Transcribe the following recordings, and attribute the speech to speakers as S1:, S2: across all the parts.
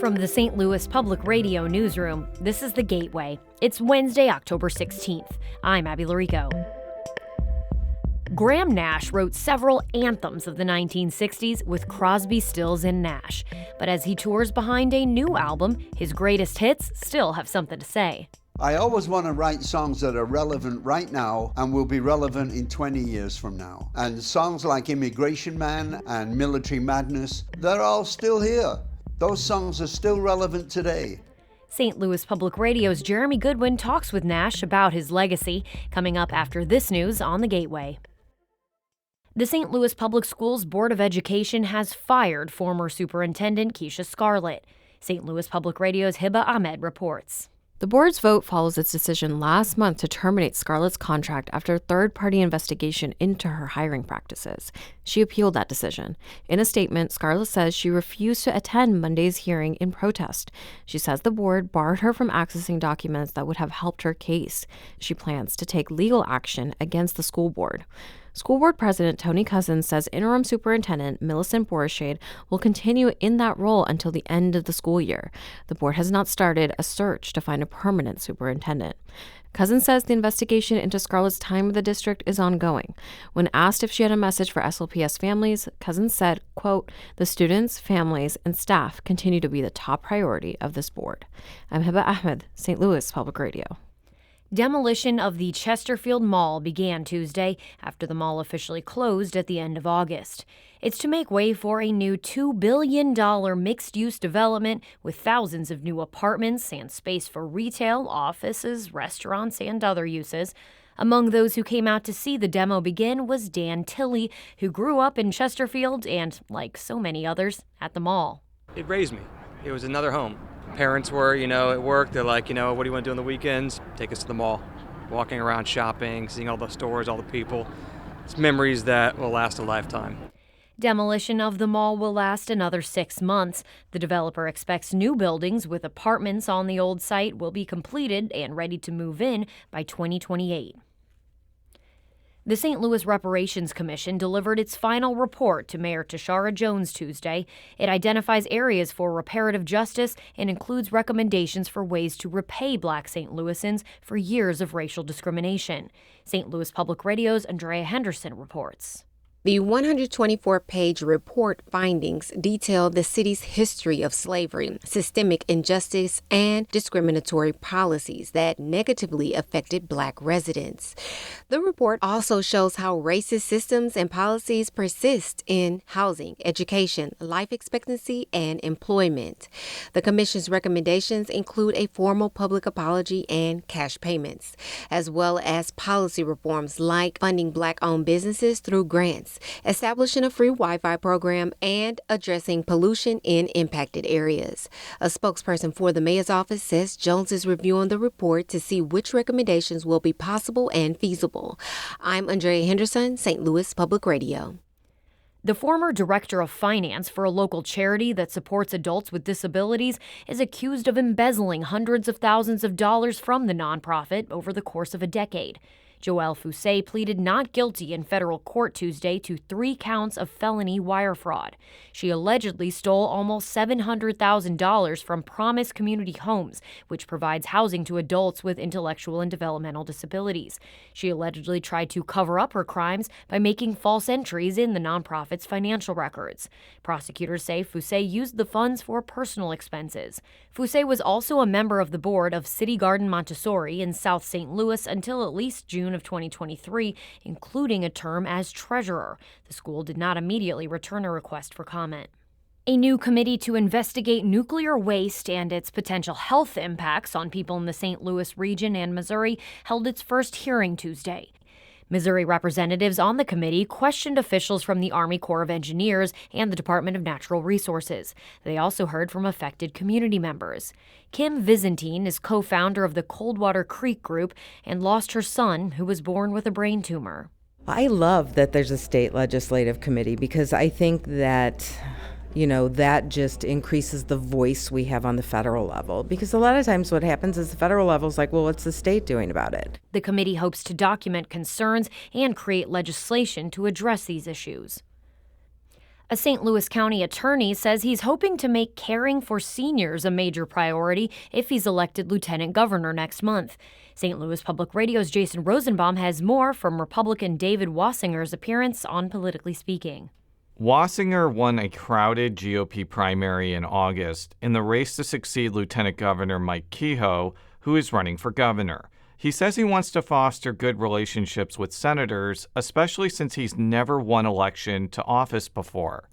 S1: From the St. Louis Public Radio newsroom, this is The Gateway. It's Wednesday, October 16th. I'm Abby Larico. Graham Nash wrote several anthems of the 1960s with Crosby, Stills, and Nash. But as he tours behind a new album, his greatest hits still have something to say.
S2: I always want to write songs that are relevant right now and will be relevant in 20 years from now. And songs like Immigration Man and Military Madness, they're all still here. Those songs are still relevant today.
S1: St. Louis Public Radio's Jeremy Goodwin talks with Nash about his legacy, coming up after this news on The Gateway. The St. Louis Public Schools Board of Education has fired former Superintendent Keisha Scarlett. St. Louis Public Radio's Hiba Ahmed reports.
S3: The board's vote follows its decision last month to terminate Scarlett's contract after a third-party investigation into her hiring practices. She appealed that decision. In a statement, Scarlett says she refused to attend Monday's hearing in protest. She says the board barred her from accessing documents that would have helped her case. She plans to take legal action against the school board. School Board President Tony Cousins says interim superintendent Millicent Borshade will continue in that role until the end of the school year. The board has not started a search to find a permanent superintendent. Cousins says the investigation into Scarlett's time with the district is ongoing. When asked if she had a message for SLPS families, Cousins said, quote, "The students, families, and staff continue to be the top priority of this board." I'm Hiba Ahmed, St. Louis Public Radio.
S1: Demolition of the Chesterfield Mall began Tuesday after the mall officially closed at the end of August. It's to make way for a new $2 billion mixed-use development with thousands of new apartments and space for retail, offices, restaurants, and other uses. Among those who came out to see the demo begin was Dan Tilley, who grew up in Chesterfield and, like so many others, at the mall.
S4: It raised me. It was another home. Parents were, at work. They're like, what do you want to do on the weekends? Take us to the mall. Walking around shopping, seeing all the stores, all the people. It's memories that will last a lifetime.
S1: Demolition of the mall will last another 6 months. The developer expects new buildings with apartments on the old site will be completed and ready to move in by 2028. The St. Louis Reparations Commission delivered its final report to Mayor Tashara Jones Tuesday. It identifies areas for reparative justice and includes recommendations for ways to repay Black St. Louisans for years of racial discrimination. St. Louis Public Radio's Andrea Henderson reports.
S5: The 124-page report findings detail the city's history of slavery, systemic injustice, and discriminatory policies that negatively affected Black residents. The report also shows how racist systems and policies persist in housing, education, life expectancy, and employment. The Commission's recommendations include a formal public apology and cash payments, as well as policy reforms like funding Black-owned businesses through grants, establishing a free Wi-Fi program, and addressing pollution in impacted areas. A spokesperson for the mayor's office says Jones is reviewing the report to see which recommendations will be possible and feasible. I'm Andrea Henderson, St. Louis Public Radio.
S1: The former director of finance for a local charity that supports adults with disabilities is accused of embezzling hundreds of thousands of dollars from the nonprofit over the course of a decade. Joelle Fousset pleaded not guilty in federal court Tuesday to 3 counts of felony wire fraud. She allegedly stole almost $700,000 from Promise Community Homes, which provides housing to adults with intellectual and developmental disabilities. She allegedly tried to cover up her crimes by making false entries in the nonprofit's financial records. Prosecutors say Fousset used the funds for personal expenses. Fousset was also a member of the board of City Garden Montessori in South St. Louis until at least June of 2023, including a term as treasurer. The school did not immediately return a request for comment. A new committee to investigate nuclear waste and its potential health impacts on people in the St. Louis region and Missouri held its first hearing Tuesday. Missouri representatives on the committee questioned officials from the Army Corps of Engineers and the Department of Natural Resources. They also heard from affected community members. Kim Vizentine is co-founder of the Coldwater Creek Group and lost her son, who was born with a brain tumor.
S6: I love that there's a state legislative committee because I think that that just increases the voice we have on the federal level. Because a lot of times what happens is the federal level is like, well, what's the state doing about it?
S1: The committee hopes to document concerns and create legislation to address these issues. A St. Louis County attorney says he's hoping to make caring for seniors a major priority if he's elected lieutenant governor next month. St. Louis Public Radio's Jason Rosenbaum has more from Republican David Wassinger's appearance on Politically Speaking.
S7: Wassinger won a crowded GOP primary in August in the race to succeed Lieutenant Governor Mike Kehoe, who is running for governor. He says he wants to foster good relationships with senators, especially since he's never won election to office before.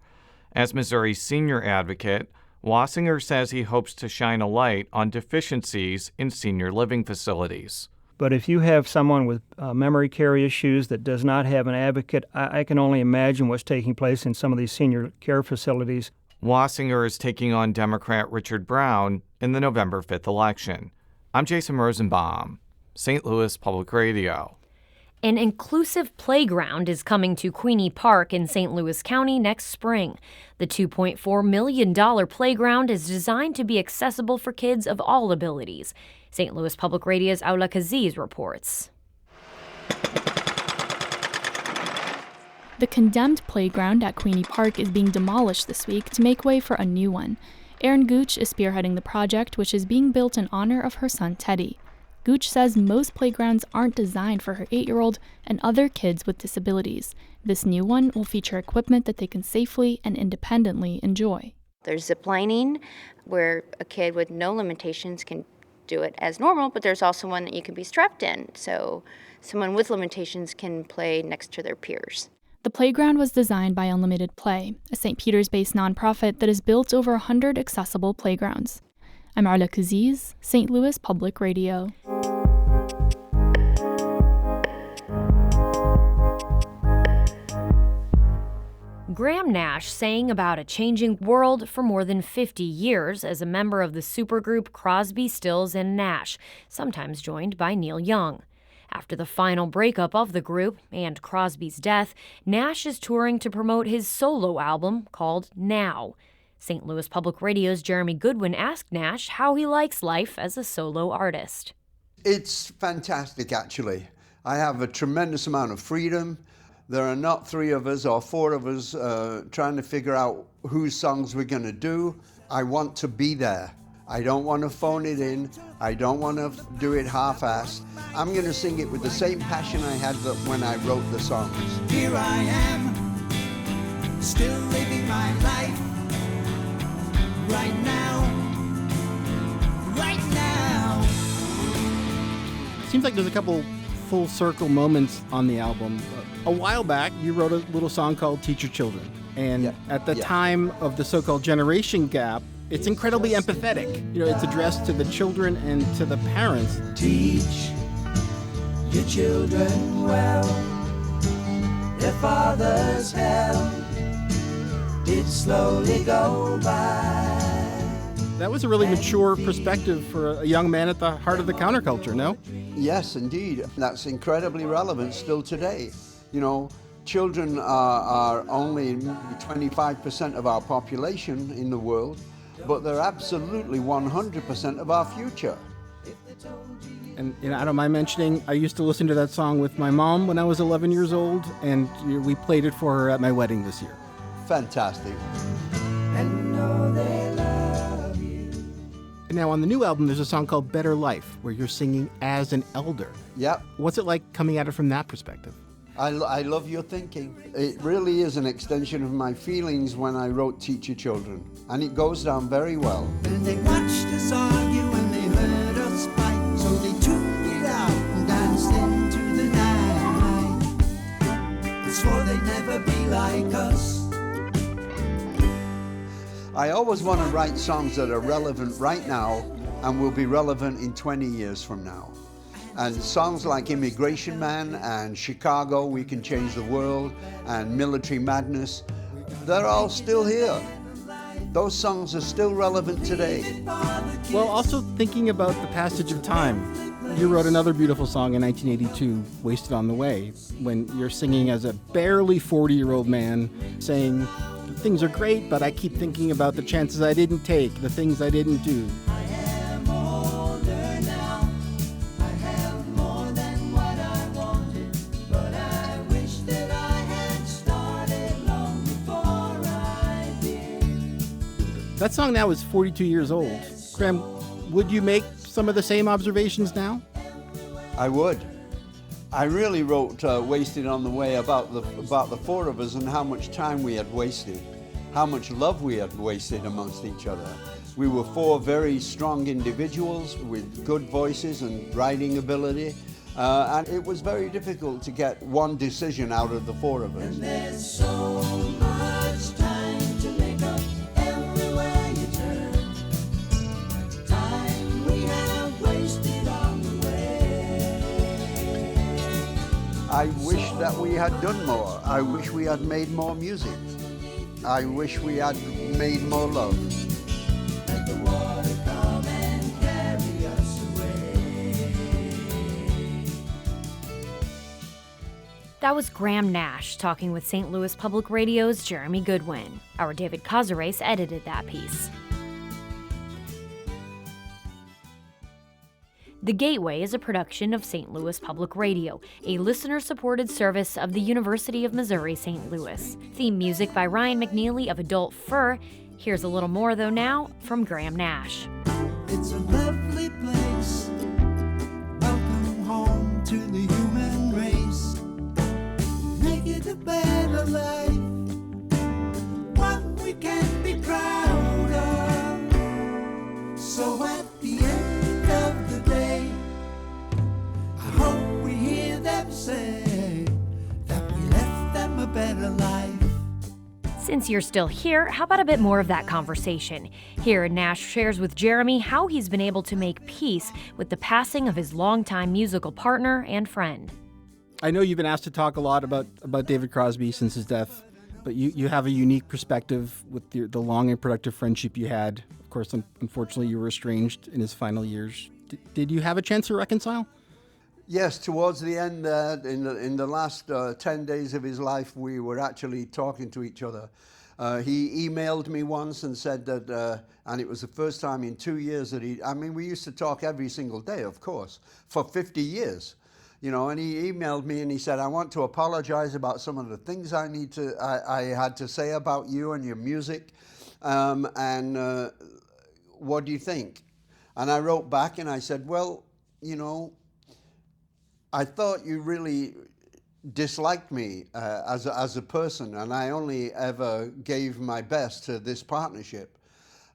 S7: As Missouri's senior advocate, Wassinger says he hopes to shine a light on deficiencies in senior living facilities.
S8: But if you have someone with memory care issues that does not have an advocate, I can only imagine what's taking place in some of these senior care facilities.
S7: Wassinger is taking on Democrat Richard Brown in the November 5th election. I'm Jason Rosenbaum, St. Louis Public Radio.
S1: An inclusive playground is coming to Queenie Park in St. Louis County next spring. The $2.4 million playground is designed to be accessible for kids of all abilities. St. Louis Public Radio's Aula Kaziz reports.
S9: The condemned playground at Queenie Park is being demolished this week to make way for a new one. Erin Gooch is spearheading the project, which is being built in honor of her son Teddy. Gooch says most playgrounds aren't designed for her 8-year-old and other kids with disabilities. This new one will feature equipment that they can safely and independently enjoy.
S10: There's zip lining, where a kid with no limitations can do it as normal, but there's also one that you can be strapped in, so someone with limitations can play next to their peers.
S9: The playground was designed by Unlimited Play, a St. Petersburg-based nonprofit that has built over 100 accessible playgrounds. I'm Arla Kaziz, St. Louis Public Radio.
S1: Graham Nash sang about a changing world for more than 50 years as a member of the supergroup Crosby, Stills, and Nash, sometimes joined by Neil Young. After the final breakup of the group and Crosby's death, Nash is touring to promote his solo album called Now. St. Louis Public Radio's Jeremy Goodwin asked Nash how he likes life as a solo artist.
S2: It's fantastic, actually. I have a tremendous amount of freedom. There are not 3 of us or 4 of us trying to figure out whose songs we're going to do. I want to be there. I don't want to phone it in. I don't want to do it half-assed. I'm going to sing it with the same passion I had when I wrote the songs.
S11: Here I am, still living my life, right now, right now.
S12: Seems like there's a couple full circle moments on the album. A while back, you wrote a little song called Teach Your Children. And at the time of the so-called generation gap, it's incredibly empathetic. You know, it's addressed to the children and to the parents.
S11: Teach your children well. Their father's hell did slowly go by.
S12: That was a really mature perspective for a young man at the heart of the counterculture, no?
S2: Yes, indeed. That's incredibly relevant still today. You know, children are only 25% of our population in the world, but they're absolutely 100% of our future.
S12: And I don't mind mentioning, I used to listen to that song with my mom when I was 11 years old, and we played it for her at my wedding this year.
S2: Fantastic.
S11: And know they love you.
S12: And now on the new album, there's a song called Better Life, where you're singing as an elder.
S2: Yep.
S12: What's it like coming at it from that perspective?
S2: I love your thinking. It really is an extension of my feelings when I wrote Teach Your Children, and it goes down very well.
S11: And they watched us argue and they heard us fight, so they took it out and danced into the night. And swore they'd never be like us.
S2: I always want to write songs that are relevant right now and will be relevant in 20 years from now. And songs like Immigration Man and Chicago, We Can Change the World, and Military Madness, they're all still here. Those songs are still relevant today.
S12: Well, also thinking about the passage of time, you wrote another beautiful song in 1982, Wasted on the Way, when you're singing as a barely 40-year-old man saying, things are great, but I keep thinking about the chances I didn't take, the things I didn't do. That song now is 42 years old. Graham, would you make some of the same observations now?
S2: I would. I really wrote Wasted on the Way about the four of us and how much time we had wasted, how much love we had wasted amongst each other. We were four very strong individuals with good voices and writing ability, and it was very difficult to get one decision out of the four of us.
S11: And there's so much time to make up everywhere you turn. Time we have wasted on the way.
S2: I wish that we had done more. I wish we had made more music. I wish we had made more love.
S11: Let the water come and carry us away.
S1: That was Graham Nash talking with St. Louis Public Radio's Jeremy Goodwin. Our David Cazares edited that piece. The Gateway is a production of St. Louis Public Radio, a listener-supported service of the University of Missouri St. Louis. Theme music by Ryan McNeely of Adult Fur. Here's a little more, though, now from Graham Nash.
S11: It's a lovely place. Welcome home to the human race. Make it a better life. One we can be proud of. So at the end of the day, I hope we hear them say that we left them a better life.
S1: Since you're still here, how about a bit more of that conversation? Here, Nash shares with Jeremy how he's been able to make peace with the passing of his longtime musical partner and friend.
S12: I know you've been asked to talk a lot about David Crosby since his death, but you have a unique perspective with the long and productive friendship you had. Of course, unfortunately, you were estranged in his final years. Did you have a chance to reconcile?
S2: Yes, towards the end, in the last 10 days of his life, we were actually talking to each other. He emailed me once and said that, and it was the first time in 2 years that we used to talk every single day, of course, for 50 years. And he emailed me and he said, I want to apologize about some of the things I had to say about you and your music, and what do you think? And I wrote back and I said, well, I thought you really disliked me as a person, and I only ever gave my best to this partnership.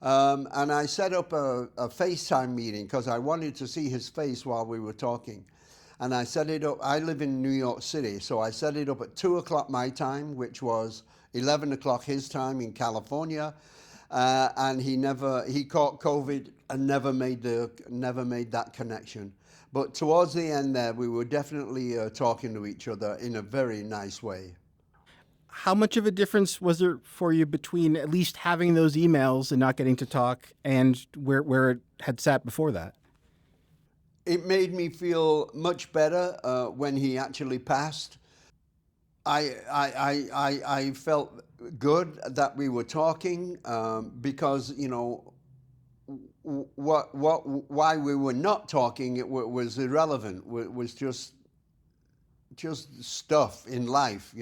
S2: And I set up a FaceTime meeting because I wanted to see his face while we were talking. And I set it up, I live in New York City, so I set it up at 2 o'clock my time, which was 11 o'clock his time in California. And he caught COVID and never made that connection. But towards the end there, we were definitely talking to each other in a very nice way.
S12: How much of a difference was there for you between at least having those emails and not getting to talk and where it had sat before that?
S2: It made me feel much better when he actually passed. I felt good that we were talking because, why we were not talking, it was irrelevant. It was just stuff in life,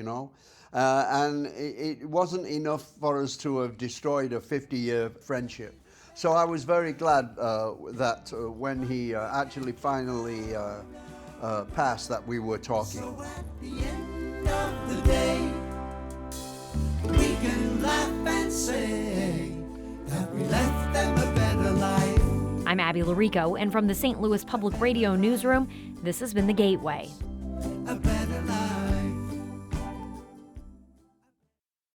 S2: and it wasn't enough for us to have destroyed a 50-year friendship. So I was very glad that when he actually finally passed, that we were talking.
S11: So at the end of the day, we can laugh and say that we left them a better life.
S1: I'm Abby Larico, and from the St. Louis Public Radio newsroom, this has been The Gateway.